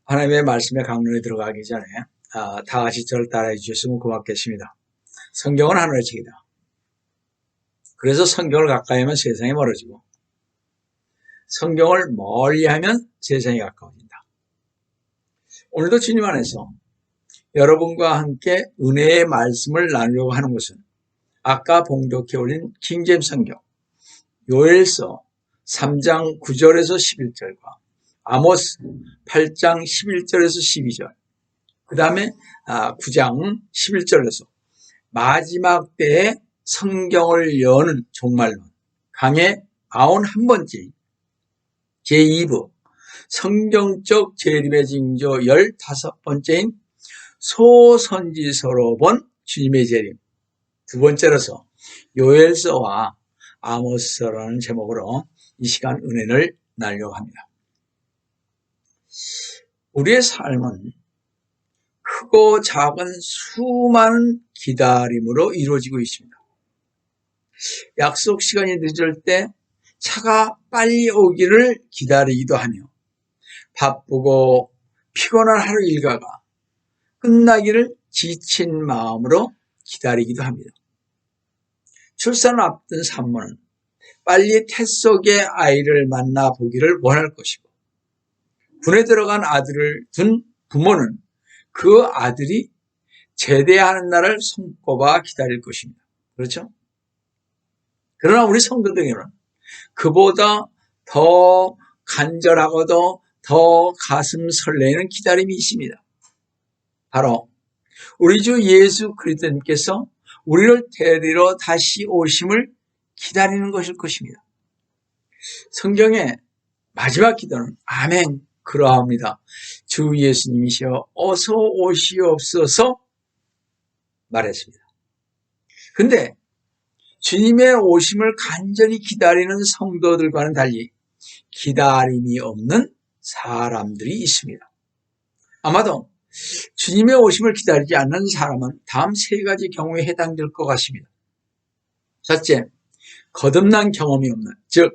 하나님의 말씀의 강론에 들어가기 전에 다 같이 저를 따라해 주셨으면 고맙겠습니다. 성경은 하늘의 책이다. 그래서 성경을 가까이 하면 세상이 멀어지고 성경을 멀리하면 세상이 가까워진다. 오늘도 주님 안에서 여러분과 함께 은혜의 말씀을 나누려고 하는 것은 아까 봉독해 올린 킹제임스 성경 요엘서 3장 9절에서 11절과 아모스 8장 11절에서 12절 그 다음에 9장 11절에서 마지막 때에 성경을 여는 종말론 강의 91번째 제2부 성경적 재림의 징조 15번째인 소선지서로 본 주님의 재림 두 번째로서 요엘서와 아모스서라는 제목으로 이 시간 은혜를 나누려고 합니다. 우리의 삶은 크고 작은 수많은 기다림으로 이루어지고 있습니다. 약속 시간이 늦을 때 차가 빨리 오기를 기다리기도 하며 바쁘고 피곤한 하루 일과가 끝나기를 지친 마음으로 기다리기도 합니다. 출산을 앞둔 산모는 빨리 태 속의 아이를 만나보기를 원할 것이고 군에 들어간 아들을 둔 부모는 그 아들이 제대하는 날을 손꼽아 기다릴 것입니다. 그렇죠? 그러나 우리 성도들에게는 그보다 더 간절하고도 더 가슴 설레는 기다림이 있습니다. 바로 우리 주 예수 그리스도님께서 우리를 데리러 다시 오심을 기다리는 것일 것입니다. 성경의 마지막 기도는 아멘 그러합니다. 주 예수님이시여 어서 오시옵소서 말했습니다. 근데 주님의 오심을 간절히 기다리는 성도들과는 달리 기다림이 없는 사람들이 있습니다. 아마도 주님의 오심을 기다리지 않는 사람은 다음 세 가지 경우에 해당될 것 같습니다. 첫째, 거듭난 경험이 없는, 즉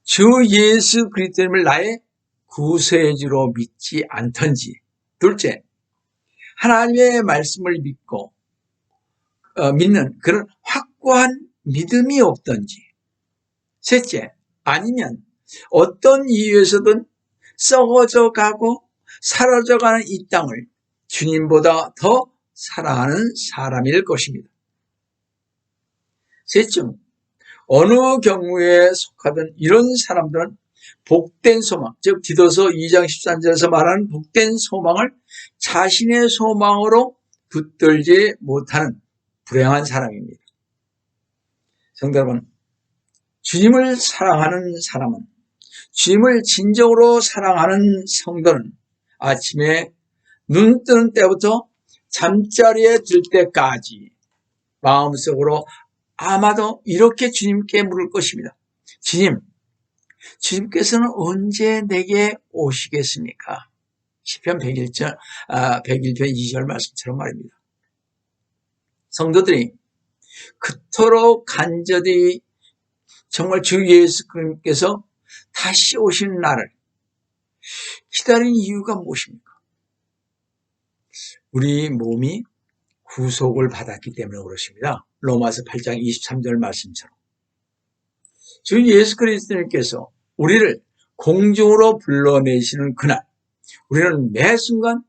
주 예수 그리스도님을 나의 구세주로 믿지 않던지. 둘째, 하나님의 말씀을 믿는 그런 확고한 믿음이 없던지. 셋째, 아니면 어떤 이유에서든 썩어져 가고 사라져가는 이 땅을 주님보다 더 사랑하는 사람일 것입니다. 셋중 어느 경우에 속하던 이런 사람들은 복된 소망, 즉 디도서 2장 13절에서 말하는 복된 소망을 자신의 소망으로 붙들지 못하는 불행한 사람입니다. 성도 여러분, 주님을 사랑하는 사람은, 주님을 진정으로 사랑하는 성도는 아침에 눈 뜨는 때부터 잠자리에 들 때까지 마음속으로 아마도 이렇게 주님께 물을 것입니다. 주님께서는 언제 내게 오시겠습니까? 시편 101편 2절 말씀처럼 말입니다. 성도들이 그토록 간절히 정말 주 예수 그리스도께서 다시 오시는 날을 기다린 이유가 무엇입니까? 우리 몸이 구속을 받았기 때문에 그렇습니다. 로마서 8장 23절 말씀처럼 주 예수 그리스도님께서 우리를 공중으로 불러내시는 그날 우리는 매 순간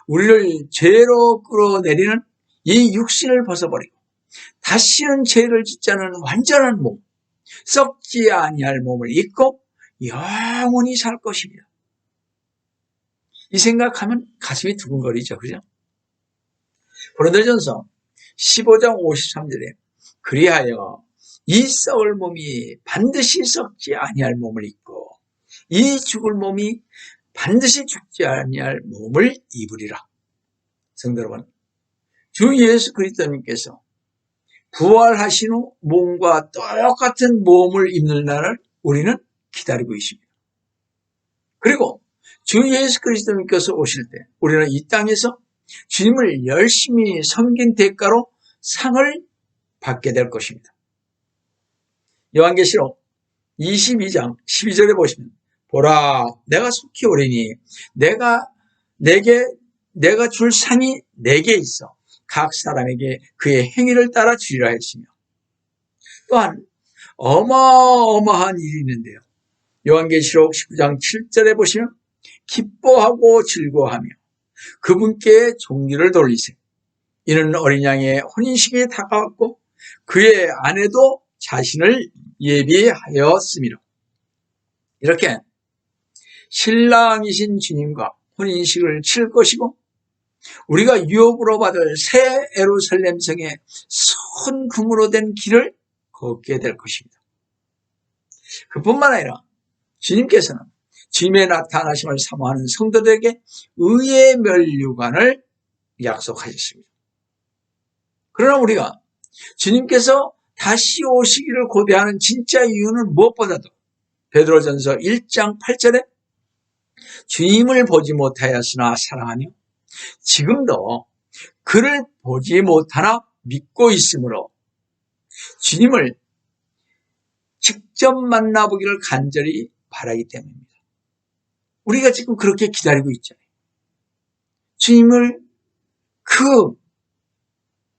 우리를 죄로 끌어내리는 이 육신을 벗어버리고 다시는 죄를 짓지 않은 완전한 몸, 썩지 아니할 몸을 입고 영원히 살 것입니다. 이 생각하면 가슴이 두근거리죠. 그죠? 고린도전서 15장 53절에 그리하여 이 썩을 몸이 반드시 썩지 아니할 몸을 입고 이 죽을 몸이 반드시 죽지 아니할 몸을 입으리라. 성도 여러분, 주 예수 그리스도님께서 부활하신 후 몸과 똑같은 몸을 입는 날을 우리는 기다리고 있습니다. 그리고 주 예수 그리스도님께서 오실 때 우리는 이 땅에서 주님을 열심히 섬긴 대가로 상을 받게 될 것입니다. 요한계시록 22장 12절에 보시면 보라 내가 속히 오리니 내가 내가 줄 상이 내게 있어 각 사람에게 그의 행위를 따라 주리라 했으며, 또한 어마어마한 일이 있는데요. 요한계시록 19장 7절에 보시면 기뻐하고 즐거워하며 그분께 종기를 돌리세. 이는 어린 양의 혼인식이 다가왔고 그의 아내도 자신을 예비하였음이라. 이렇게 신랑이신 주님과 혼인식을 치를 것이고 우리가 유업으로 받을 새 예루살렘 성의 선 금으로 된 길을 걷게 될 것입니다. 그뿐만 아니라 주님께서는 주님의 나타나심을 사모하는 성도들에게 의의 면류관을 약속하셨습니다. 그러나 우리가 주님께서 다시 오시기를 고대하는 진짜 이유는 무엇보다도 베드로전서 1장 8절에 주님을 보지 못하였으나 사랑하며 지금도 그를 보지 못하나 믿고 있으므로 주님을 직접 만나보기를 간절히 바라기 때문입니다. 우리가 지금 그렇게 기다리고 있잖아요. 주님을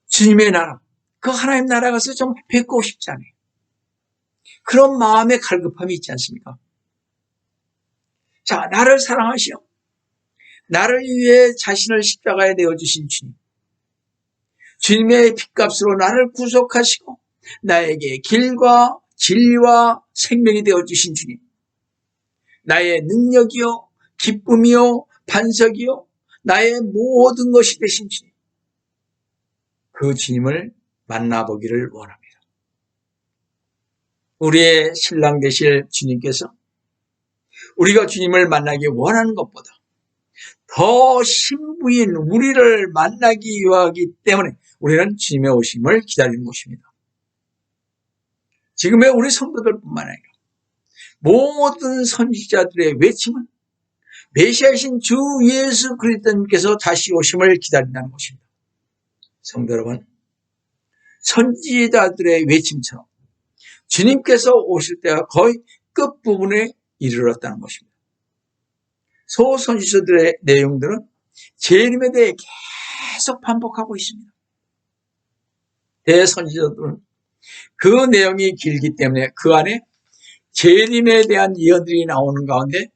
주님의 나라, 그 하나님 나라 가서 좀 뵙고 싶잖아요. 그런 마음의 갈급함이 있지 않습니까? 자, 나를 사랑하시오. 나를 위해 자신을 십자가에 내어주신 주님. 주님의 핏값으로 나를 구속하시고 나에게 길과 진리와 생명이 되어주신 주님. 나의 능력이요, 기쁨이요, 반석이요, 나의 모든 것이 되신 주님. 그 주님을 만나보기를 원합니다. 우리의 신랑 되실 주님께서 우리가 주님을 만나기 원하는 것보다 더 신부인 우리를 만나기 위하기 때문에 우리는 주님의 오심을 기다리는 것입니다. 지금의 우리 성도들뿐만 아니라 모든 선지자들의 외침은 메시아이신 주 예수 그리스도님께서 다시 오심을 기다린다는 것입니다. 성도 여러분, 선지자들의 외침처럼 주님께서 오실 때가 거의 끝부분에 이르렀다는 것입니다. 소선지서들의 내용들은 재림에 대해 계속 반복하고 있습니다. 대선지서들은 그 내용이 길기 때문에 그 안에 재림에 대한 예언들이 나오는 가운데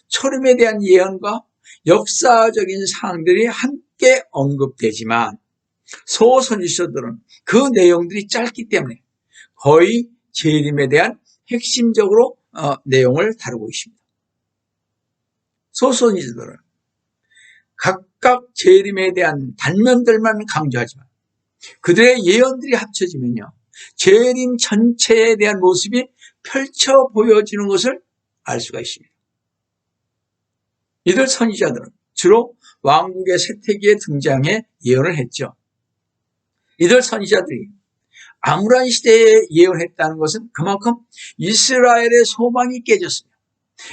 초림에 대한 예언과 역사적인 사항들이 함께 언급되지만 소선지서들은 그 내용들이 짧기 때문에 거의 재림에 대한 핵심적으로 내용을 다루고 있습니다. 소선지서들은 각각 재림에 대한 단면들만 강조하지만 그들의 예언들이 합쳐지면요, 재림 전체에 대한 모습이 펼쳐 보여지는 것을 알 수가 있습니다. 이들 선지자들은 주로 왕국의 쇠퇴기에 등장해 예언을 했죠. 이들 선지자들이 암울한 시대에 예언했다는 것은 그만큼 이스라엘의 소망이 깨졌으며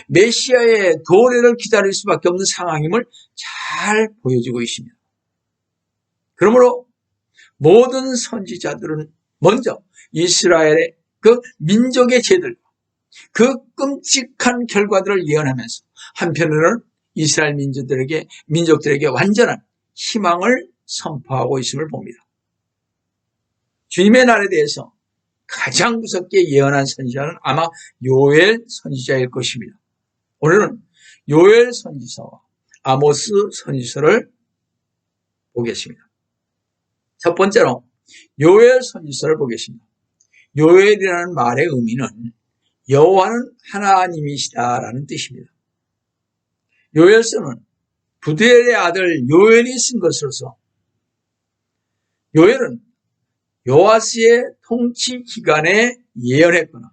메시아의 도래를 기다릴 수밖에 없는 상황임을 잘 보여주고 있습니다. 그러므로 모든 선지자들은 먼저 이스라엘의 그 민족의 죄들과 그 끔찍한 결과들을 예언하면서 한편으로는 이스라엘 민족들에게 완전한 희망을 선포하고 있음을 봅니다. 주님의 날에 대해서 가장 무섭게 예언한 선지자는 아마 요엘 선지자일 것입니다. 오늘은 요엘 선지서와 아모스 선지서를 보겠습니다. 첫 번째로 요엘 선지서를 보겠습니다. 요엘이라는 말의 의미는 여호와는 하나님이시다라는 뜻입니다. 요엘서는 부두엘의 아들 요엘이 쓴 것으로서 요엘은 요아스의 통치 기간에 예언했거나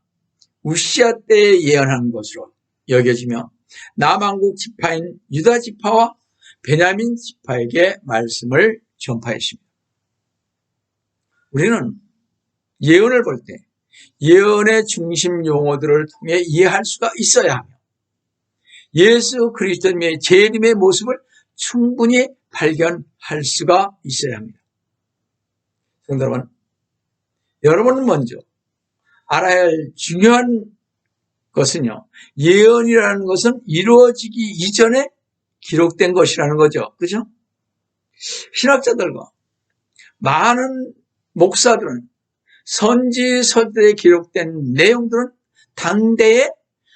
우시아 때에 예언한 것으로 여겨지며 남왕국 지파인 유다 지파와 베냐민 지파에게 말씀을 전파했습니다. 우리는 예언을 볼 때 예언의 중심 용어들을 통해 이해할 수가 있어야 하며 예수 그리스도님의 재림의 모습을 충분히 발견할 수가 있어야 합니다. 성도 여러분, 여러분은 먼저 알아야 할 중요한 것은요, 예언이라는 것은 이루어지기 이전에 기록된 것이라는 거죠. 그죠? 신학자들과 많은 목사들은 선지서들에 기록된 내용들은 당대의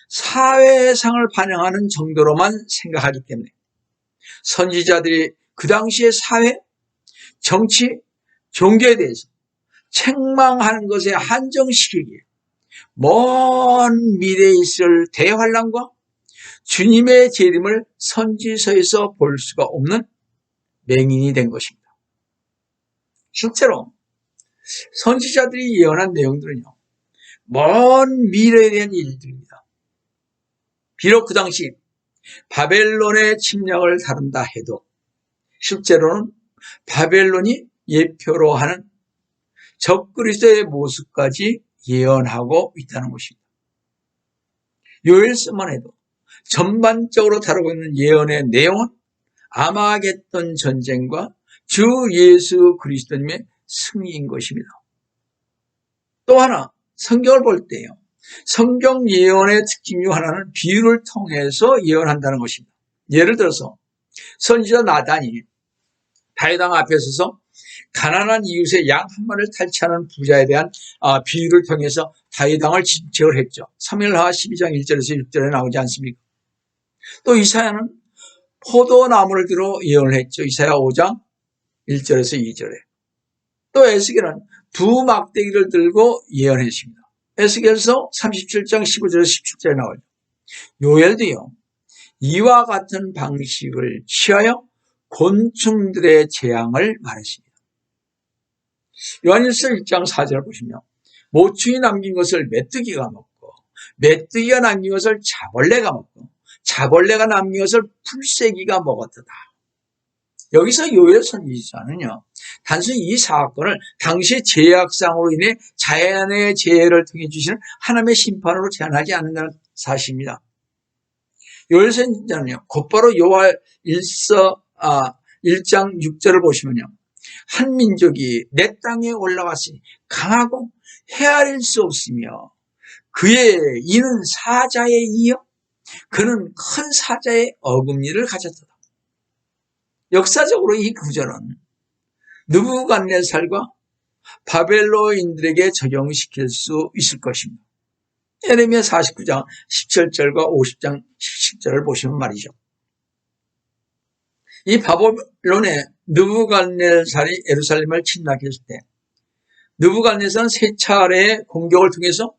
사회상을 반영하는 정도로만 생각하기 때문에 선지자들이 그 당시의 사회, 정치, 종교에 대해서 책망하는 것에 한정시키기에 먼 미래에 있을 대환란과 주님의 재림을 선지서에서 볼 수가 없는 맹인이 된 것입니다. 실제로 선지자들이 예언한 내용들은요, 먼 미래에 대한 일들입니다. 비록 그 당시 바벨론의 침략을 다룬다 해도 실제로는 바벨론이 예표로 하는 적그리스도의 모습까지 예언하고 있다는 것입니다. 요엘서만 해도 전반적으로 다루고 있는 예언의 내용은 아마겟돈 전쟁과 주 예수 그리스도님의 승리인 것입니다. 또 하나 성경을 볼 때요, 성경 예언의 특징 중 하나는 비유를 통해서 예언한다는 것입니다. 예를 들어서 선지자 나단이 다윗왕 앞에 서서 가난한 이웃의 양 한 마리를 탈취하는 부자에 대한 비유를 통해서 다윗왕을 진책을 했죠. 사무엘하 12장 1절에서 6절에 나오지 않습니까? 또 이사야는 포도나무를 들어 예언을 했죠. 이사야 5장 1절에서 2절에. 또 에스겔은 두 막대기를 들고 예언했습니다. 에스겔서 37장 15절에서 17절에 나오죠. 요엘도요, 이와 같은 방식을 취하여 곤충들의 재앙을 말했습니다. 요한일서 1장 4절을 보시면 모충이 남긴 것을 메뚜기가 먹고 메뚜기가 남긴 것을 자벌레가 먹고 자벌레가 남긴 것을 풀새기가 먹었다. 여기서 요엘 선지자는요, 단순히 이 사건을 당시 죄악상으로 인해 자연의 재해를 통해 주시는 하나님의 심판으로 제한하지 않는다는 사실입니다. 요엘 선지자는요, 곧바로 요한 1장 6절을 보시면요, 한 민족이 내 땅에 올라왔으니 강하고 헤아릴 수 없으며 그의 이는 사자에 이어 그는 큰 사자의 어금니를 가졌다. 역사적으로 이 구절은 느부갓네살과 바벨론인들에게 적용시킬 수 있을 것입니다. 예레미야 49장 17절과 50장 17절을 보시면 말이죠. 이 바벨론의 느부갓네살이 예루살렘을 침략했을 때 느부갓네살은 세 차례의 공격을 통해서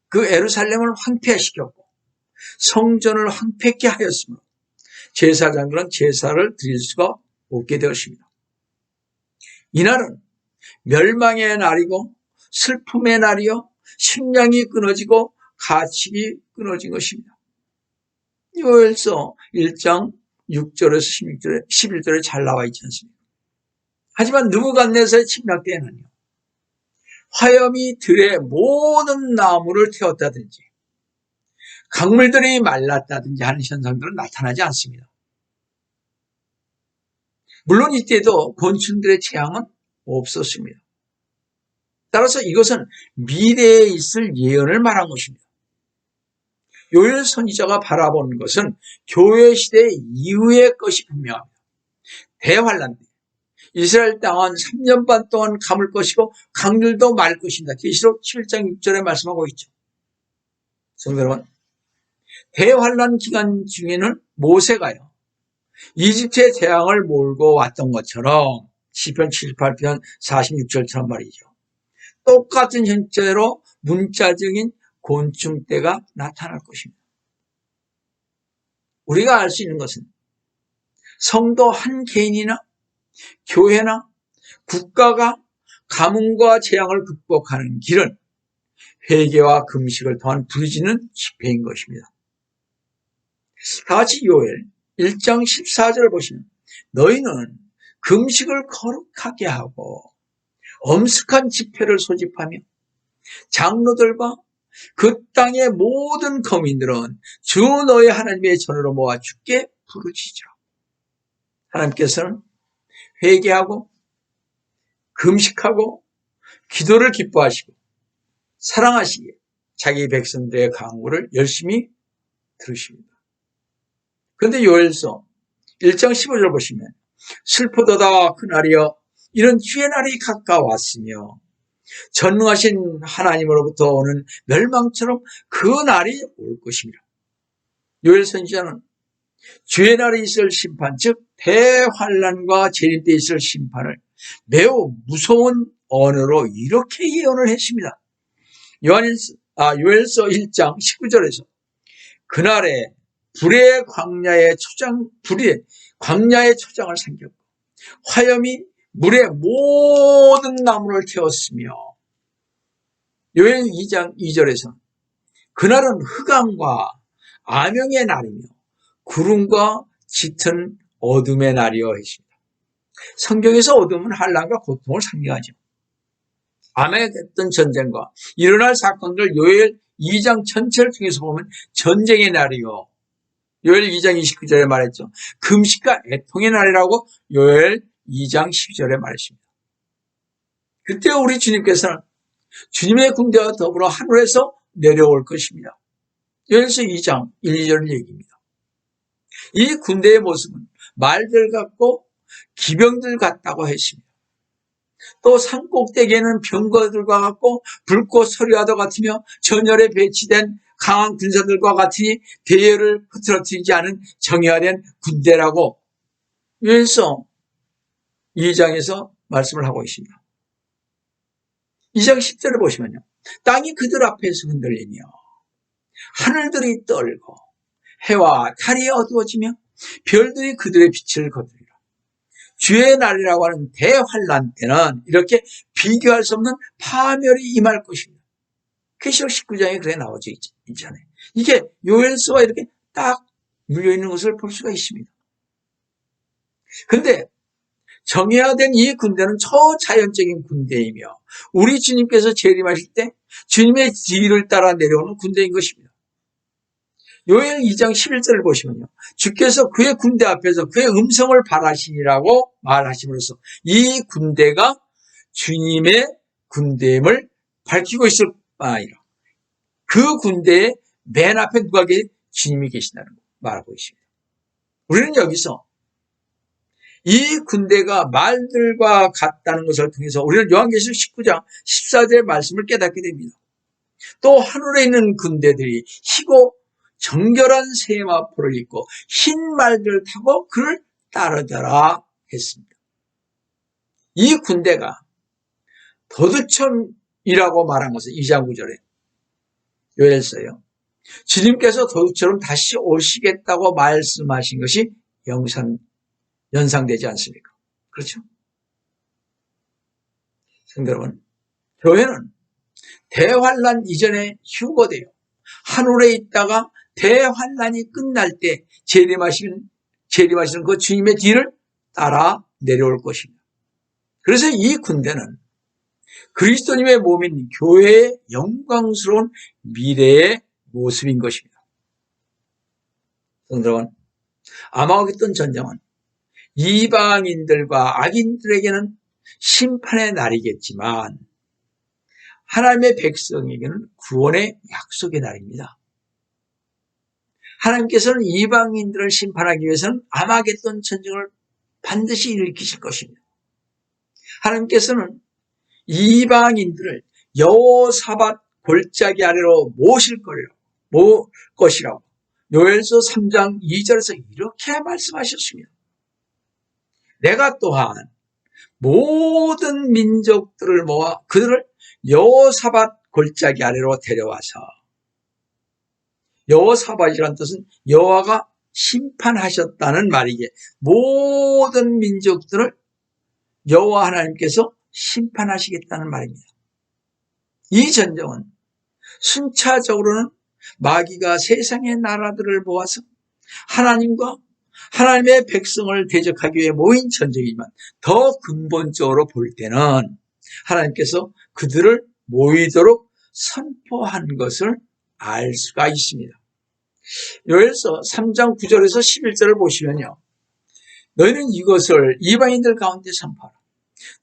그 예루살렘을 황폐시켰고 성전을 황폐케 하였으므로 제사장들은 제사를 드릴 수가 없게 되었습니다. 이날은 멸망의 날이고 슬픔의 날이요, 식량이 끊어지고 가축이 끊어진 것입니다. 요엘서 1장 6절에서 16절에 11절에 잘 나와 있지 않습니까? 하지만 느부갓네살의 침략 때에는요, 화염이 들의 모든 나무를 태웠다든지 강물들이 말랐다든지 하는 현상들은 나타나지 않습니다. 물론 이때도 곤충들의 재앙은 없었습니다. 따라서 이것은 미래에 있을 예언을 말한 것입니다. 요엘 선지자가 바라본 것은 교회 시대 이후의 것이 분명합니다. 대환란 때 이스라엘 땅은 3년 반 동안 가물 것이고 강들도 말 것입니다. 계시록 7장 6절에 말씀하고 있죠. 성도 여러분, 대환란 기간 중에는 모세가요, 이집트의 재앙을 몰고 왔던 것처럼 시편 78편 46절처럼 말이죠. 똑같은 형태로 문자적인 곤충떼가 나타날 것입니다. 우리가 알 수 있는 것은 성도 한 개인이나 교회나 국가가 가뭄과 재앙을 극복하는 길은 회개와 금식을 통한 부르짖는 집회인 것입니다. 다 같이 요엘 1장 14절을 보시면 너희는 금식을 거룩하게 하고 엄숙한 집회를 소집하며 장로들과 그 땅의 모든 거민들은 주 너희 하나님의 전으로 모아 주께 부르짖으라. 하나님께서는 회개하고 금식하고 기도를 기뻐하시고 사랑하시기에 자기 백성들의 간구를 열심히 들으십니다. 그런데 요엘서 1장 15절 보시면 슬프도다 그날이여 이런 주의 날이 가까웠으며 전능하신 하나님으로부터 오는 멸망처럼 그 날이 올 것입니다. 요엘 선지자는 주의 날에 있을 심판, 즉 대환란과 재림 때 있을 심판을 매우 무서운 언어로 이렇게 예언을 했습니다. 요엘서 1장 19절에서 그날에 불의 광야의 초장을 삼겼고 화염이 물의 모든 나무를 태웠으며 요엘 2장 2절에서 그날은 흑암과 암영의 날이며 구름과 짙은 어둠의 날이여 했습니다. 성경에서 어둠은 환난과 고통을 상징하죠. 암흑했던 전쟁과 일어날 사건들 요엘 2장 전체를 통해서 보면 전쟁의 날이요. 요엘 2장 29절에 말했죠. 금식과 애통의 날이라고 요엘 2장 12절에 말했습니다. 그때 우리 주님께서는 주님의 군대와 더불어 하늘에서 내려올 것입니다. 요엘서 2장 1, 2절 얘기입니다. 이 군대의 모습은 말들 같고 기병들 같다고 했습니다. 또 산꼭대기에는 병거들과 같고 불꽃 서리와도 같으며 전열에 배치된 강한 군사들과 같으니 대열을 흐트러뜨리지 않은 정예화된 군대라고 요엘서 2장에서 말씀을 하고 있습니다. 2장 10절을 보시면요. 땅이 그들 앞에서 흔들리며 하늘들이 떨고 해와 달이 어두워지며 별들이 그들의 빛을 거두리라. 주의 날이라고 하는 대환란 때는 이렇게 비교할 수 없는 파멸이 임할 것입니다. 계시록 19장에 그래 나오죠 있잖아요. 이게 요엘서와 이렇게 딱 물려있는 것을 볼 수가 있습니다. 그런데 정예화된 이 군대는 초자연적인 군대이며 우리 주님께서 재림하실 때 주님의 뒤를 따라 내려오는 군대인 것입니다. 요엘 2장 11절을 보시면요. 주께서 그의 군대 앞에서 그의 음성을 발하시니라고 말하심으로써 이 군대가 주님의 군대임을 밝히고 있을 바이라. 그 군대의 맨 앞에 누가 주님이 계신다는 거 말하고 있습니다. 우리는 여기서 이 군대가 말들과 같다는 것을 통해서 우리는 요한계시록 19장 14절의 말씀을 깨닫게 됩니다. 또 하늘에 있는 군대들이 희고 정결한 세마포를 입고 흰 말들을 타고 그를 따르더라 했습니다. 이 군대가 도두처럼이라고 말한 것은 2장 9절에 요엘서요. 주님께서 도두처럼 다시 오시겠다고 말씀하신 것이 연상되지 않습니까? 그렇죠? 성도 여러분, 교회는 대환란 이전에 휴거돼요. 하늘에 있다가 대환란이 끝날 때 재림하시는 그 주님의 뒤를 따라 내려올 것입니다. 그래서 이 군대는 그리스도님의 몸인 교회의 영광스러운 미래의 모습인 것입니다. 성도 여러분, 아마겟돈 전쟁은 이방인들과 악인들에게는 심판의 날이겠지만 하나님의 백성에게는 구원의 약속의 날입니다. 하나님께서는 이방인들을 심판하기 위해서는 아마겟돈 전쟁을 반드시 일으키실 것입니다. 하나님께서는 이방인들을 여호사밧 골짜기 아래로 모실 것이라고 요엘서 3장 2절에서 이렇게 말씀하셨습니다. 내가 또한 모든 민족들을 모아 그들을 여호사밧 골짜기 아래로 데려와서 여호사밧이라는 뜻은 여호와가 심판하셨다는 말이기에 모든 민족들을 여호와 하나님께서 심판하시겠다는 말입니다. 이 전쟁은 순차적으로는 마귀가 세상의 나라들을 모아서 하나님과 하나님의 백성을 대적하기 위해 모인 전쟁이지만 더 근본적으로 볼 때는 하나님께서 그들을 모이도록 선포한 것을 알 수가 있습니다. 요엘서 3장 9절에서 11절을 보시면요. 너희는 이것을 이방인들 가운데 선포하라.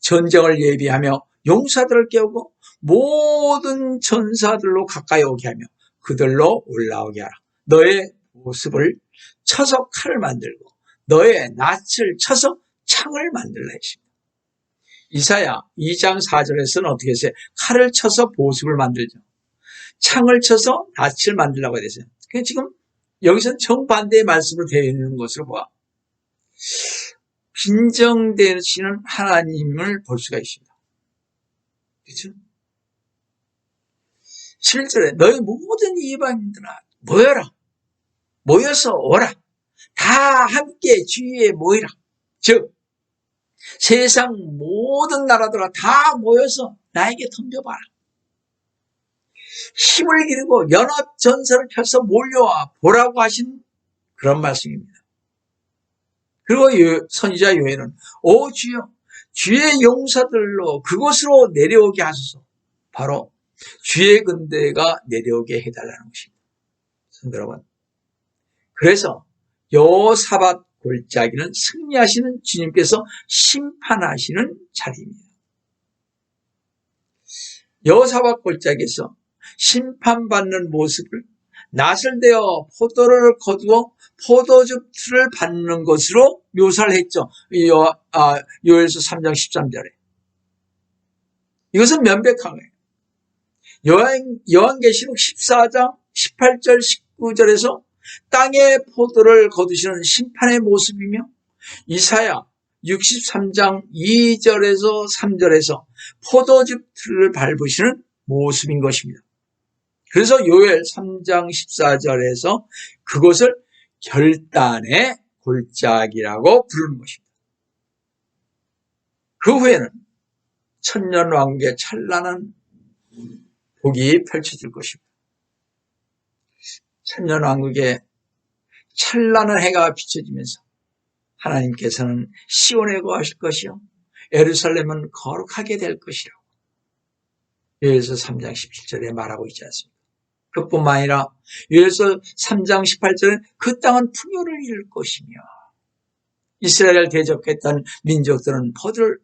전쟁을 예비하며 용사들을 깨우고 모든 전사들로 가까이 오게 하며 그들로 올라오게 하라. 너의 모습을 쳐서 칼을 만들고 너의 낯을 쳐서 창을 만들라 했습니다. 이사야 2장 4절에서는 어떻게 했어요? 칼을 쳐서 보습을 만들죠. 창을 쳐서 낯을 만들라고 했어요. 지금 여기서는 정반대의 말씀으로 되어 있는 것으로 봐. 빈정되시는 하나님을 볼 수가 있습니다. 그렇죠? 7절에 너희 모든 이방인들아 모여라. 모여서 오라. 다 함께 주위에 모이라. 즉 세상 모든 나라들아 다 모여서 나에게 덤벼봐라. 힘을 기르고 연합 전선을 펴서 몰려와 보라고 하신 그런 말씀입니다. 그리고 선지자 요엘은 오 주여 주의 용사들로 그곳으로 내려오게 하소서. 바로 주의 군대가 내려오게 해달라는 것입니다. 성도 여러분, 그래서 여호사밧 골짜기는 승리하시는 주님께서 심판하시는 자리입니다. 여호사밧 골짜기에서 심판받는 모습을 낫을 대어 포도를 거두어 포도즙을 받는 것으로 묘사를 했죠. 요엘서 3장 13절에. 이것은 명백한 거예요. 요한계시록 14장 18절 19절에서 땅의 포도를 거두시는 심판의 모습이며 이사야 63장 2절에서 3절에서 포도즙을 밟으시는 모습인 것입니다. 그래서 요엘 3장 14절에서 그것을 결단의 골짜기라고 부르는 것입니다. 그 후에는 천년왕국의 찬란한 복이 펼쳐질 것입니다. 천년왕국의 찬란한 해가 비춰지면서 하나님께서는 시온에 거하실 것이요 예루살렘은 거룩하게 될 것이라고 요엘서 3장 17절에 말하고 있지 않습니까? 그뿐만 아니라 요엘서 3장 18절에 그 땅은 풍요를 이룰 것이며 이스라엘을 대적했던 민족들은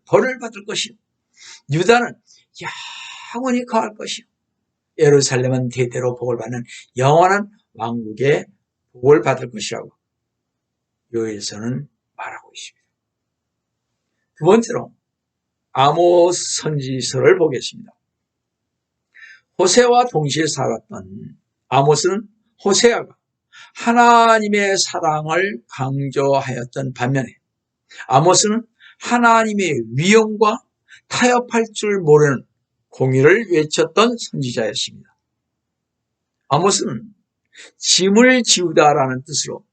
벌을 받을 것이요 유다는 영원히 거할 것이요 예루살렘은 대대로 복을 받는 영원한 왕국의 복을 받을 것이라고 요엘서는 말하고 있습니다. 두 번째로 아모스 선지서를 보겠습니다. 호세아와 동시에 살았던 아모스는 호세아가 하나님의 사랑을 강조하였던 반면에 아모스는 하나님의 위엄과 타협할 줄 모르는 공의를 외쳤던 선지자였습니다. 아모스는 짐을 지우다라는 뜻으로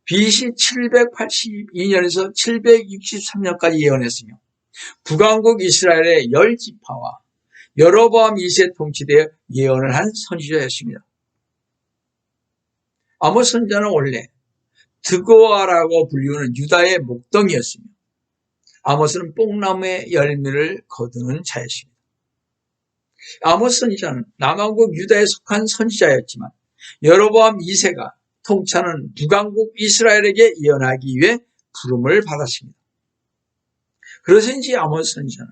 BC 782년에서 763년까지 예언했으며 북왕국 이스라엘의 10지파와 여로보암 2세 통치대에 예언을 한 선지자였습니다. 아모스 선지자는 원래 드고아라고 불리우는 유다의 목동이었으며 아모스는 뽕나무의 열매를 거두는 자였습니다. 아모스 선지자는 남왕국 유다에 속한 선지자였지만 여로보암 2세가 통치하는 북왕국 이스라엘에게 예언하기 위해 부름을 받았습니다. 그래서인지 아모스 선지자는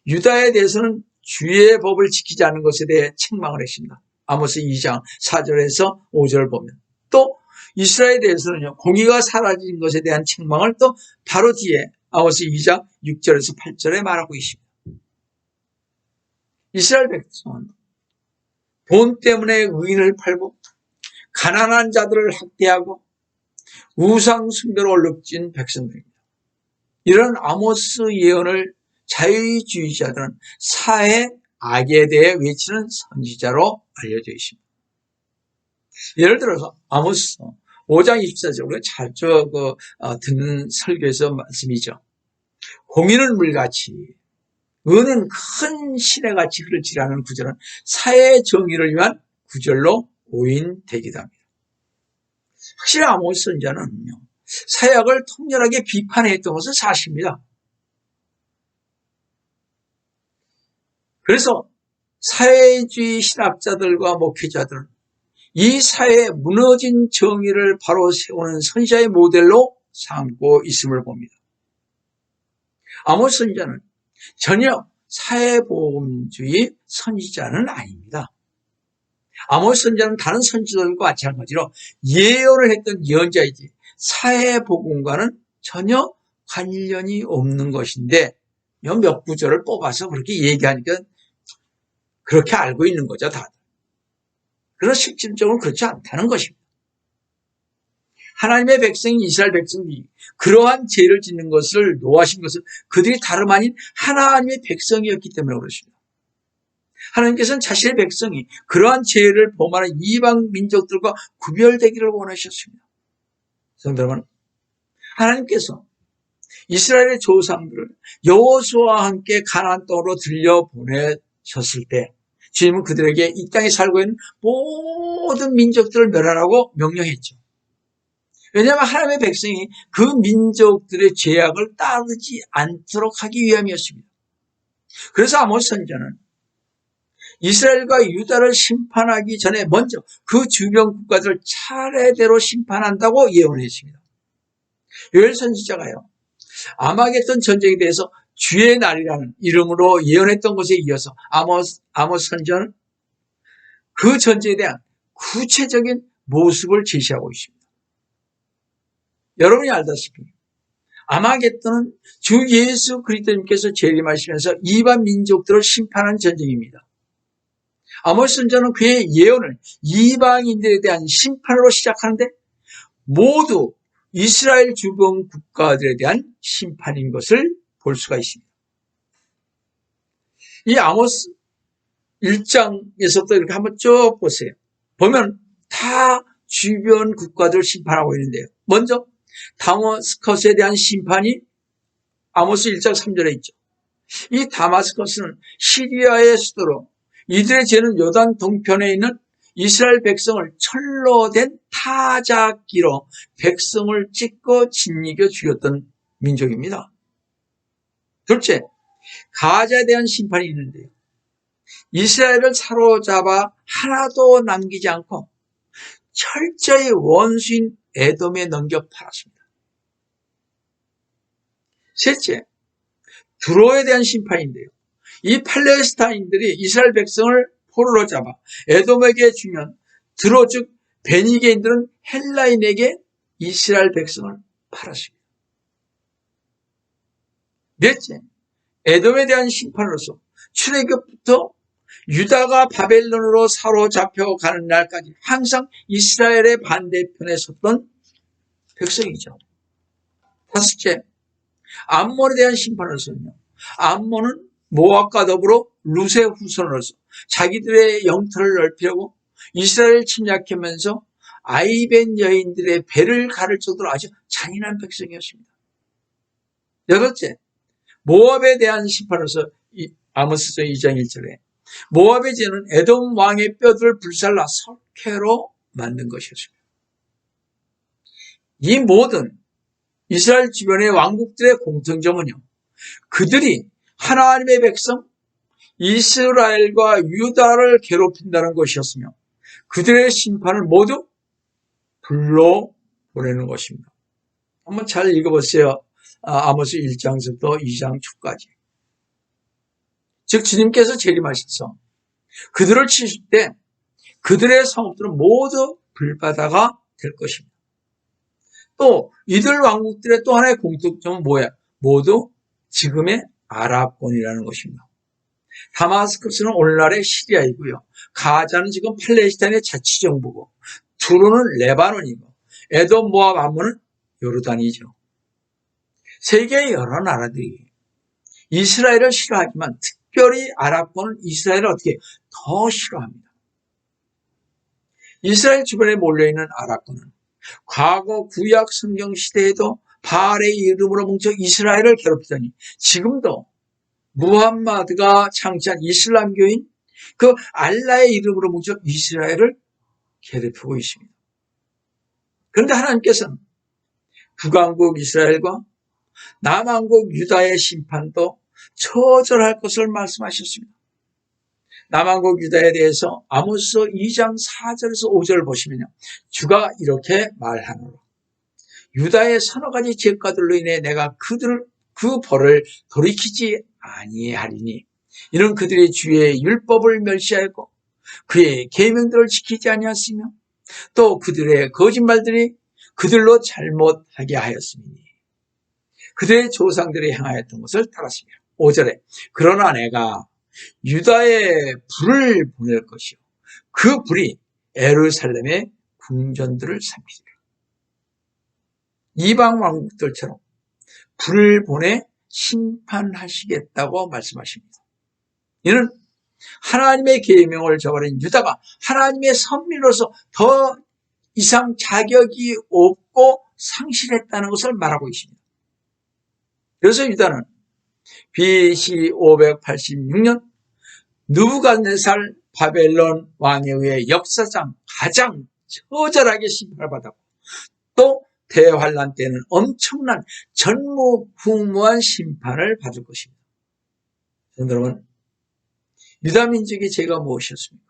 유다에 대해서는 주의 법을 지키지 않는 것에 대해 책망을 했습니다. 아모스 2장 4절에서 5절을 보면 또 이스라엘에 대해서는요 공의가 사라진 것에 대한 책망을 또 바로 뒤에 아모스 2장 6절에서 8절에 말하고 있습니다. 이스라엘 백성은 돈 때문에 의인을 팔고 가난한 자들을 학대하고 우상 숭배로 얼룩진 백성들입니다. 이런 아모스 예언을 자유주의자들은 사회 악에 대해 외치는 선지자로 알려져 있습니다. 예를 들어서 아모스 5장 24절 우리가 자주 듣는 설교에서 말씀이죠. 공의는 물같이 은은 큰 시내같이 흐를지라는 구절은 사회 정의를 위한 구절로 오인되기도 합니다. 확실히 아모스 선지자는요 사역을 통렬하게 비판했던 것은 사실입니다. 그래서 사회주의 신학자들과 목회자들은 이 사회의 무너진 정의를 바로 세우는 선지자의 모델로 삼고 있음을 봅니다. 아모스 선지자는 전혀 사회보험주의 선지자는 아닙니다. 아모스 선지자는 다른 선지자들과 마찬가지로 예언을 했던 예언자이지 사회복음과는 전혀 관련이 없는 것인데 몇 구절을 뽑아서 그렇게 얘기하니까 그렇게 알고 있는 거죠, 다들. 그러나 실질적으로 그렇지 않다는 것입니다. 하나님의 백성인 이스라엘 백성이 그러한 죄를 짓는 것을 노하신 것은 그들이 다름 아닌 하나님의 백성이었기 때문에 그렇습니다. 하나님께서는 자신의 백성이 그러한 죄를 범하는 이방 민족들과 구별되기를 원하셨습니다. 성도 여러분, 하나님께서 이스라엘의 조상들을 여호수아와 함께 가나안 땅으로 들려보내셨을 때 주님은 그들에게 이 땅에 살고 있는 모든 민족들을 멸하라고 명령했죠. 왜냐하면 하나님의 백성이 그 민족들의 죄악을 따르지 않도록 하기 위함이었습니다. 그래서 아모스 선지자는 이스라엘과 유다를 심판하기 전에 먼저 그 주변 국가들을 차례대로 심판한다고 예언했습니다. 요엘 선지자가요, 아마겟돈 전쟁에 대해서 주의 날이라는 이름으로 예언했던 것에 이어서 아모스 선지자는 그 전쟁에 대한 구체적인 모습을 제시하고 있습니다. 여러분이 알다시피 아마겟돈은 주 예수 그리스도님께서 재림하시면서 이방 민족들을 심판한 전쟁입니다. 아모스 선지자는 그의 예언을 이방인들에 대한 심판으로 시작하는데 모두 이스라엘 주변 국가들에 대한 심판인 것을 볼 수가 있습니다. 이 아모스 1장에서부터 이렇게 한번 쭉 보세요. 보면 다 주변 국가들을 심판하고 있는데요. 먼저 다마스커스에 대한 심판이 아모스 1장 3절에 있죠. 이 다마스커스는 시리아의 수도로 이들의 죄는 요단 동편에 있는 이스라엘 백성을 철로 된 타작기로 백성을 찢고 짓이겨 죽였던 민족입니다. 둘째, 가자에 대한 심판이 있는데요. 이스라엘을 사로잡아 하나도 남기지 않고 철저히 원수인 에돔에 넘겨 팔았습니다. 셋째, 두로에 대한 심판인데요. 이 팔레스타인들이 이스라엘 백성을 포로로 잡아 에돔에게 주면 두로 즉 베니게인들은 헬라인에게 이스라엘 백성을 팔았습니다. 넷째, 에돔에 대한 심판으로서 출애굽부터 유다가 바벨론으로 사로잡혀가는 날까지 항상 이스라엘의 반대편에 섰던 백성이죠. 다섯째, 암몬에 대한 심판으로서는요. 암몬은 모압과 더불어 룻의 후손으로서 자기들의 영토를 넓히려고 이스라엘을 침략하면서 아이벤 여인들의 배를 가를 정도로 아주 잔인한 백성이었습니다. 여덟째, 모압에 대한 심판으로서 아모스서 2장 1절에 모압의 죄는 에돔 왕의 뼈들을 불살라 석회로 만든 것이었습니다. 이 모든 이스라엘 주변의 왕국들의 공통점은요, 그들이 하나님의 백성 이스라엘과 유다를 괴롭힌다는 것이었으며 그들의 심판을 모두 불러 보내는 것입니다. 한번 잘 읽어보세요. 아모스 1장부터 2장 초까지. 즉 주님께서 재림하셔서 그들을 치실 때 그들의 성읍들은 모두 불바다가 될 것입니다. 또 이들 왕국들의 또 하나의 공통점은 뭐야? 모두 지금의 아랍권이라는 것입니다. 다마스커스는 오늘날의 시리아이고요. 가자는 지금 팔레스타인의 자치정부고 두로는 레바논이고 에돔, 모압, 암몬은 요르단이죠. 세계의 여러 나라들이 이스라엘을 싫어하지만 특별히 아랍권은 이스라엘을 어떻게 더 싫어합니다. 이스라엘 주변에 몰려있는 아랍권은 과거 구약 성경 시대에도 바알의 이름으로 뭉쳐 이스라엘을 괴롭히더니 지금도 무함마드가 창시한 이슬람교인 그 알라의 이름으로 뭉쳐 이스라엘을 괴롭히고 있습니다. 그런데 하나님께서는 북왕국 이스라엘과 남왕국 유다의 심판도 처절할 것을 말씀하셨습니다. 남왕국 유다에 대해서 아모스 2장 4절에서 5절을 보시면요. 주가 이렇게 말하노라. 유다의 서너 가지 죄과들로 인해 내가 그 벌을 돌이키지 아니하리니 이는 그들의 주의 율법을 멸시하였고 그의 계명들을 지키지 아니하였으며 또 그들의 거짓말들이 그들로 잘못하게 하였으니 그들의 조상들이 행하였던 것을 따랐으며 5절에 그러나 내가 유다에 불을 보낼 것이요 그 불이 예루살렘의 궁전들을 삼키리라. 이방 왕국들처럼 불을 보내 심판하시겠다고 말씀하십니다. 이는 하나님의 계명을 저버린 유다가 하나님의 선민으로서 더 이상 자격이 없고 상실했다는 것을 말하고 있습니다. 그래서 유다는 BC 586년 느부갓네살 바벨론 왕에 의해 역사상 가장 처절하게 심판을 받았고 또 대환란 때는 엄청난 전무후무한 심판을 받을 것입니다. 여러분, 유다 민족의 죄가 무엇이었습니까?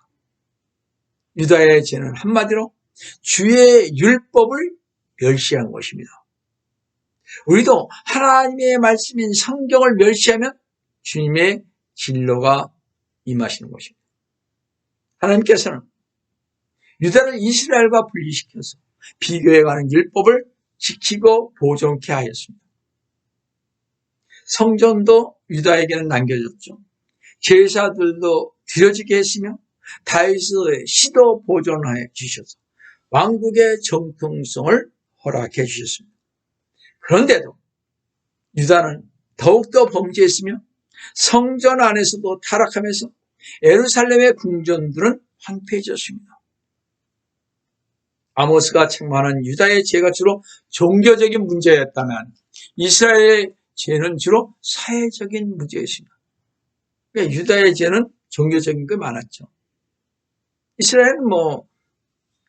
유다의 죄는 한마디로 주의 율법을 멸시한 것입니다. 우리도 하나님의 말씀인 성경을 멸시하면 주님의 진노가 임하시는 것입니다. 하나님께서는 유다를 이스라엘과 분리시켜서 비교해가는 율법을 지키고 보존케 하였습니다. 성전도 유다에게는 남겨졌죠. 제사들도 드려지게 했으며 다윗의 시도 보존하여 주셔서 왕국의 정통성을 허락해 주셨습니다. 그런데도 유다는 더욱더 범죄했으며 성전 안에서도 타락하면서 예루살렘의 궁전들은 황폐해졌습니다. 아모스가 책망하는 유다의 죄가 주로 종교적인 문제였다면 이스라엘의 죄는 주로 사회적인 문제였습니다. 그러니까 유다의 죄는 종교적인 게 많았죠. 이스라엘은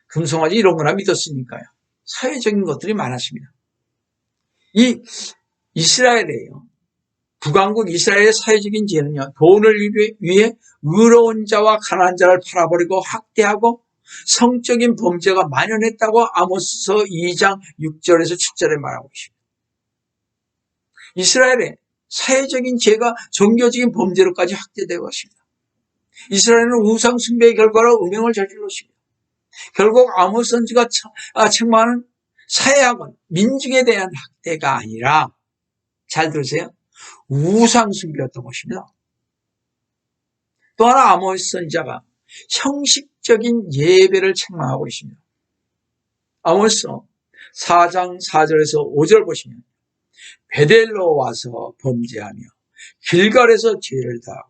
금송아지 이런 거나 믿었으니까요. 사회적인 것들이 많았습니다. 이 이스라엘이에요. 북왕국 이스라엘의 사회적인 죄는요. 돈을 위해 의로운 자와 가난한 자를 팔아버리고 학대하고 성적인 범죄가 만연했다고 아모스서 2장 6절에서 7절에 말하고 있습니다. 이스라엘의 사회적인 죄가 종교적인 범죄로까지 확대되고 있습니다. 이스라엘은 우상 숭배의 결과로 음행을 저질렀습니다. 결국 아모스 선지가 책망하는 사회학은 민중에 대한 학대가 아니라 잘 들으세요. 우상 숭배였던 것입니다. 또 하나 아모스 선지자가 형식적인 예배를 책망하고 있습니다. 아모스 4장 4절에서 5절 보시면 베델로 와서 범죄하며 길갈에서 죄를 다하고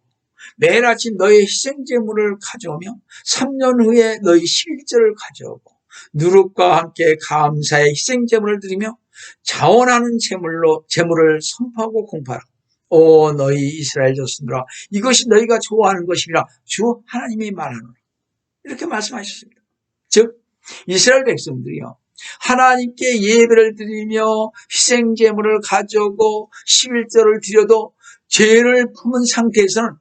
매일 아침 너의 희생제물을 가져오며 3년 후에 너희 11절을 가져오고 누룩과 함께 감사의 희생제물을 드리며 자원하는 제물을 선포하고 공포하라. 오 너희 이스라엘 자손들아 이것이 너희가 좋아하는 것이라 주 하나님이 말하노라. 이렇게 말씀하셨습니다. 즉 이스라엘 백성들이요 하나님께 예배를 드리며 희생제물을 가져오고 11절을 드려도 죄를 품은 상태에서는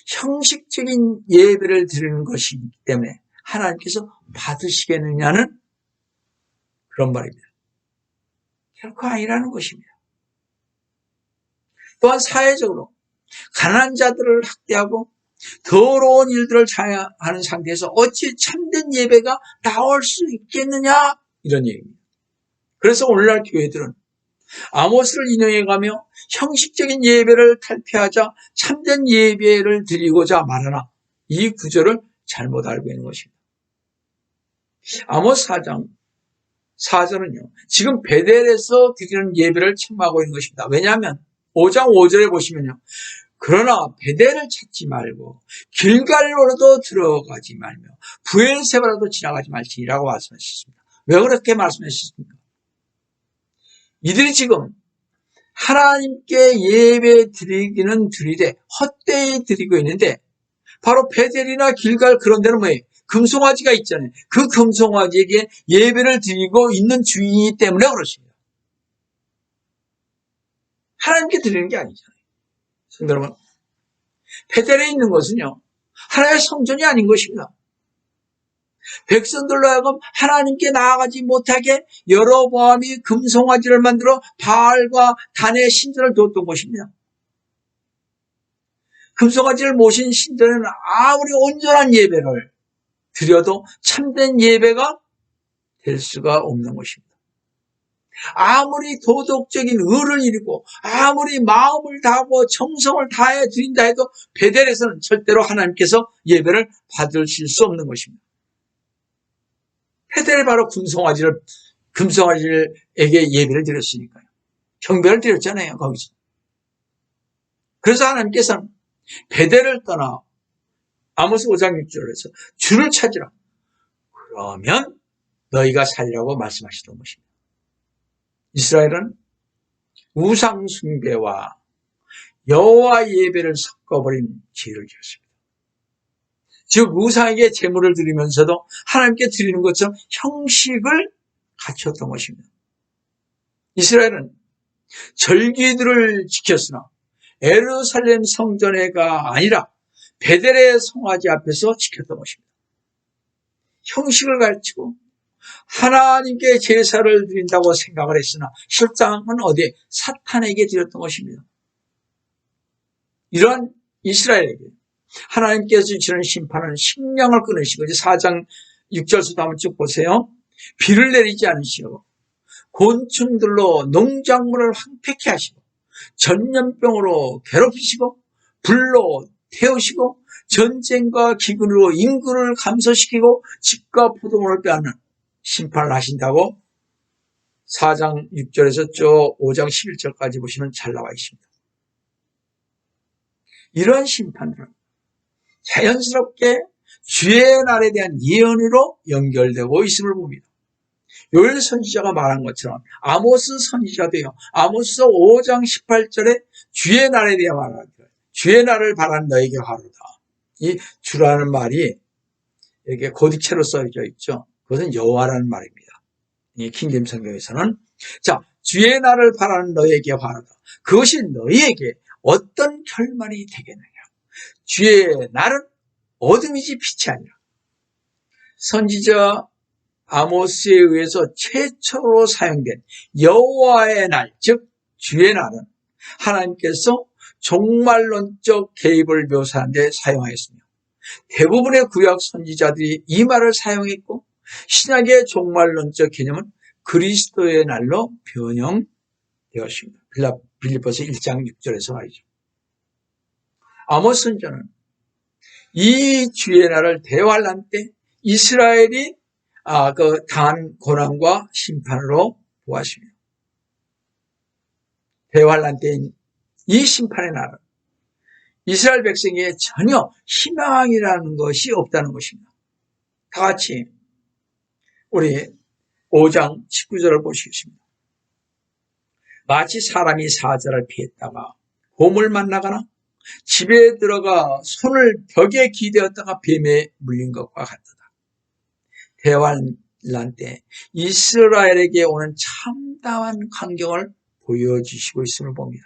형식적인 예배를 드리는 것이기 때문에 하나님께서 받으시겠느냐는 그런 말입니다. 결코 아니라는 것입니다. 또한 사회적으로 가난한 자들을 학대하고 더러운 일들을 자하는 상태에서 어찌 참된 예배가 나올 수 있겠느냐 이런 얘기입니다. 그래서 오늘날 교회들은 아모스를 인용해가며 형식적인 예배를 탈피하자 참된 예배를 드리고자 말하나 이 구절을 잘못 알고 있는 것입니다. 아모스 4장 4절은요 지금 베델에서 드리는 예배를 책망하고 있는 것입니다. 왜냐하면 5장 5절에 보시면요 그러나 베델을 찾지 말고 길갈로도 들어가지 말며 브엘세바라도 지나가지 말지라고 말씀하셨습니다. 왜 그렇게 말씀하셨습니까? 이들이 지금 하나님께 예배 드리기는 드리되 헛되이 드리고 있는데 바로 베델이나 길갈 그런 데는 뭐예요? 금송아지가 있잖아요. 그 금송아지에게 예배를 드리고 있는 주인이기 때문에 그렇습니다. 하나님께 드리는 게 아니잖아요. 성도 여러분, 베델에 있는 것은요 하나님의 성전이 아닌 것입니다. 백성들로 하여금 하나님께 나아가지 못하게 여로보암이 금송아지를 만들어 바알과 단의 신전을 뒀던 것입니다. 금송아지를 모신 신전에는 아무리 온전한 예배를 드려도 참된 예배가 될 수가 없는 것입니다. 아무리 도덕적인 의를 이루고 아무리 마음을 다하고 정성을 다해 드린다 해도 베델에서는 절대로 하나님께서 예배를 받으실 수 없는 것입니다. 베델에 바로 금송아지에게 예배를 드렸으니까요. 경배를 드렸잖아요, 거기서. 그래서 하나님께서는 베델을 떠나 아모스 5장 6절에서 주를 찾으라. 그러면 너희가 살리라고 말씀하시던 것입니다. 이스라엘은 우상 숭배와 여호와 예배를 섞어버린 죄를 지었습니다. 즉 우상에게 제물을 드리면서도 하나님께 드리는 것처럼 형식을 갖췄던 것입니다. 이스라엘은 절기들을 지켰으나 예루살렘 성전에가 아니라 베델의 송아지 앞에서 지켰던 것입니다. 형식을 가르치고 하나님께 제사를 드린다고 생각을 했으나 실상은 어디에? 사탄에게 드렸던 것입니다. 이러한 이스라엘에게 하나님께서 주시는 심판은 식량을 끊으시고, 이제 4장 6절부터 한번 쭉 보세요. 비를 내리지 않으시고 곤충들로 농작물을 황폐케 하시고 전염병으로 괴롭히시고 불로 태우시고 전쟁과 기근으로 인구를 감소시키고 집과 포도원을 빼앗는 심판을 하신다고 4장 6절에서 쭉 5장 11절까지 보시면 잘 나와 있습니다. 이러한 심판들은 자연스럽게 주의 날에 대한 예언으로 연결되고 있음을 봅니다. 요엘 선지자가 말한 것처럼 아모스 선지자도요, 아모스 5장 18절에 주의 날에 대해 말하기를 주의 날을 바라는 너에게 화로다. 이 주라는 말이 이렇게 고딕체로 써져 있죠. 그것은 여호와라는 말입니다. 이 킹잼 성경에서는 자, 주의 날을 바라는 너에게 화로다. 그것이 너희에게 어떤 결말이 되겠느냐. 주의 날은 어둠이지 빛이 아니라. 선지자 아모스에 의해서 최초로 사용된 여호와의 날, 즉 주의 날은 하나님께서 종말론적 개입을 묘사하는 데 사용하였으며 대부분의 구약 선지자들이 이 말을 사용했고 신약의 종말론적 개념은 그리스도의 날로 변형되었습니다. 빌립보서 1장 6절에서 말이죠. 아모스 선지자는 이 주의 날을 대환란 때 이스라엘이 당한 고난과 심판으로 보았습니다. 대환란 때인 이 심판의 날은 이스라엘 백성에게 전혀 희망이라는 것이 없다는 것입니다. 다 같이 우리 5장 19절을 보시겠습니다. 마치 사람이 사자를 피했다가 곰을 만나거나 집에 들어가 손을 벽에 기대었다가 뱀에 물린 것과 같다. 대환란 때 이스라엘에게 오는 참담한 광경을 보여주시고 있음을 봅니다.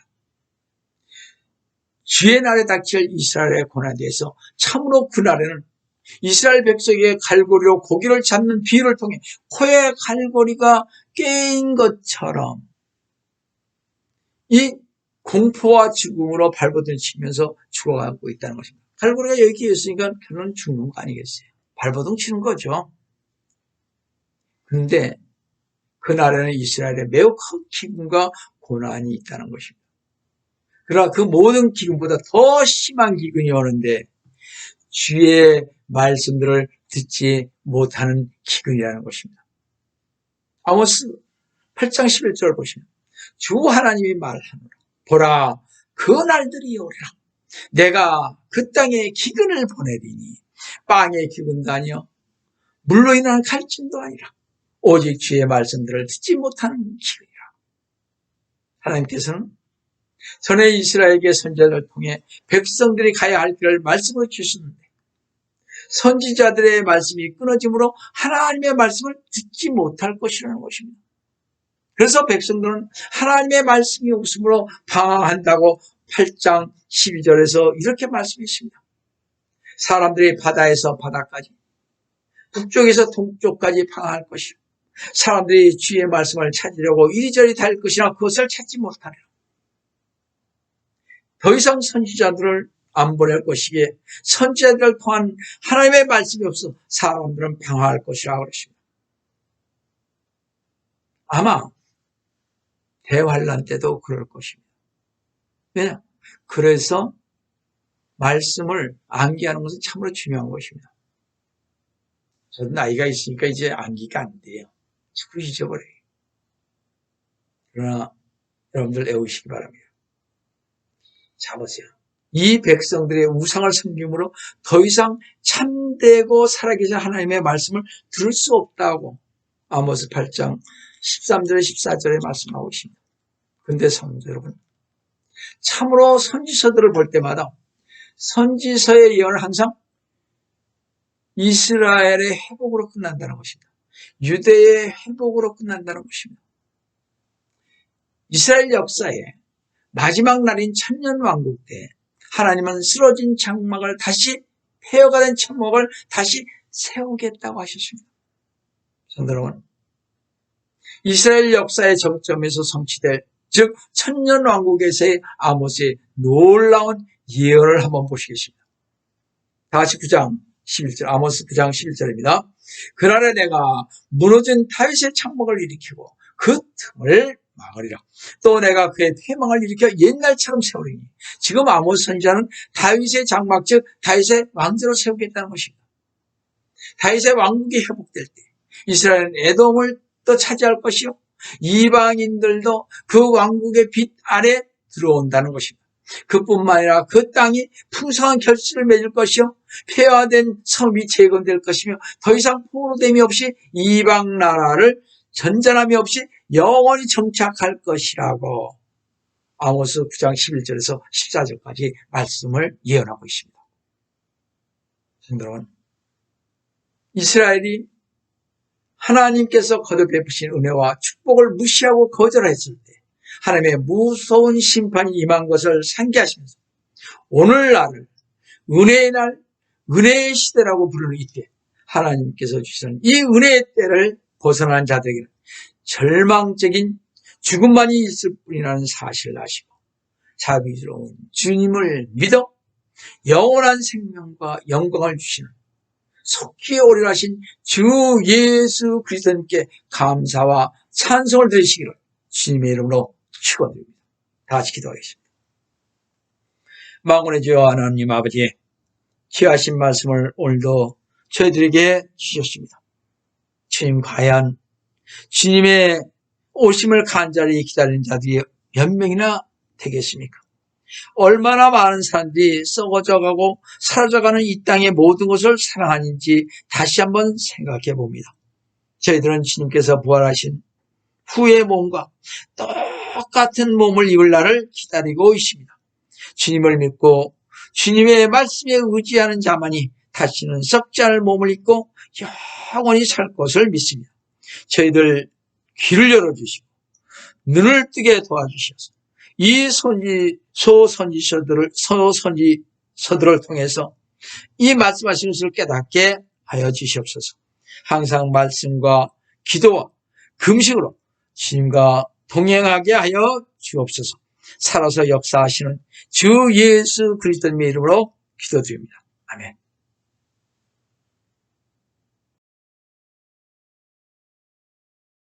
주의 날에 닥칠 이스라엘의 고난에 대해서 참으로 그날에는 이스라엘 백성의 갈고리로 고기를 잡는 비유를 통해 코에 갈고리가 깨인 것처럼 이 공포와 죽음으로 발버둥치면서 죽어가고 있다는 것입니다. 갈고리가 여기 있으니까 결론은 죽는 거 아니겠어요? 발버둥 치는 거죠. 그런데 그날에는 이스라엘에 매우 큰 기근과 고난이 있다는 것입니다. 그러나 그 모든 기근보다 더 심한 기근이 오는데 주의 말씀들을 듣지 못하는 기근이라는 것입니다. 아모스 8장 11절을 보시면 주 하나님이 말하노라. 보라, 그 날들이 오리라. 내가 그 땅에 기근을 보내리니 빵의 기근도 아니요 물로 인한 갈증도 아니라 오직 주의 말씀들을 듣지 못하는 기근이라. 하나님께서는 전에 이스라엘에게 선지자들을 통해 백성들이 가야 할 길을 말씀으로 주셨는데 선지자들의 말씀이 끊어짐으로 하나님의 말씀을 듣지 못할 것이라는 것입니다. 그래서 백성들은 하나님의 말씀이 없으므로 방황한다고 8장 12절에서 이렇게 말씀했습니다. 사람들이 바다에서 바다까지, 북쪽에서 동쪽까지 방황할 것이요 사람들이 주의 말씀을 찾으려고 이리저리 달 것이나 그것을 찾지 못하리라. 더 이상 선지자들을 안 보낼 것이기에 선지자들을 통한 하나님의 말씀이 없어 사람들은 방황할 것이라고 그러십니다. 아마 대환란 때도 그럴 것입니다. 왜냐? 그래서 말씀을 암기하는 것은 참으로 중요한 것입니다. 저도 나이가 있으니까 이제 암기가 안 돼요. 자꾸 잊어버려요. 그러나 여러분들 애우시기 바랍니다. 자, 보세요. 이 백성들의 우상을 섬김으로 더 이상 참되고 살아계신 하나님의 말씀을 들을 수 없다고 아모스 8장 13절에 14절에 말씀하고 있습니다. 근데 성도 여러분, 참으로 선지서들을 볼 때마다 선지서의 예언은 항상 이스라엘의 회복으로 끝난다는 것입니다. 유대의 회복으로 끝난다는 것입니다. 이스라엘 역사에 마지막 날인 천년왕국 때 하나님은 쓰러진 장막을 다시 폐허가 된 천막을 다시 세우겠다고 하셨습니다. 성도 여러분, 이스라엘 역사의 정점에서 성취될 즉 천년왕국에서의 아모스의 놀라운 예언을 한번 보시겠습니다. 다시 9장 11절, 아모스 9장 11절입니다. 그날에 내가 무너진 다윗의 창막을 일으키고 그 틈을 막으리라. 또 내가 그의 회망을 일으켜 옛날처럼 세우리니. 지금 아모스 선지자는 다윗의 장막 즉 다윗의 왕조를 세우겠다는 것입니다. 다윗의 왕국이 회복될 때 이스라엘은 에돔을 또 차지할 것이요 이방인들도 그 왕국의 빛 아래 들어온다는 것입니다. 그뿐만 아니라 그 땅이 풍성한 결실을 맺을 것이요 폐허된 섬이 재건될 것이며 더 이상 포로됨이 없이 이방 나라를 전전함이 없이 영원히 정착할 것이라고 아모스 9장 11절에서 14절까지 말씀을 예언하고 있습니다. 여러분, 이스라엘이 하나님께서 거듭 베푸신 은혜와 축복을 무시하고 거절했을 때 하나님의 무서운 심판이 임한 것을 상기하시면서 오늘날을 은혜의 날, 은혜의 시대라고 부르는 이때 하나님께서 주시는 이 은혜의 때를 벗어난 자들에게는 절망적인 죽음만이 있을 뿐이라는 사실을 아시고 자비스러운 주님을 믿어 영원한 생명과 영광을 주시는 속히 오리라 하신 주 예수 그리스도님께 감사와 찬송을 드리시기를 주님의 이름으로 축원드립니다. 다 같이 기도하겠습니다. 만군의 주여 하나님 아버지, 귀하신 말씀을 오늘도 저희들에게 주셨습니다. 주님, 과연 주님의 오심을 간절히 기다리는 자들이 몇 명이나 되겠습니까? 얼마나 많은 사람들이 썩어져가고 사라져가는 이 땅의 모든 것을 사랑하는지 다시 한번 생각해 봅니다. 저희들은 주님께서 부활하신 후의 몸과 똑같은 몸을 입을 날을 기다리고 있습니다. 주님을 믿고 주님의 말씀에 의지하는 자만이 다시는 썩지 않을 몸을 입고 영원히 살 것을 믿습니다. 저희들 귀를 열어주시고 눈을 뜨게 도와주셔서 이 선지서들을 통해서 이 말씀하시는 것을 깨닫게 하여 주시옵소서. 항상 말씀과 기도와 금식으로 주님과 동행하게 하여 주옵소서. 살아서 역사하시는 주 예수 그리스도님의 이름으로 기도드립니다. 아멘.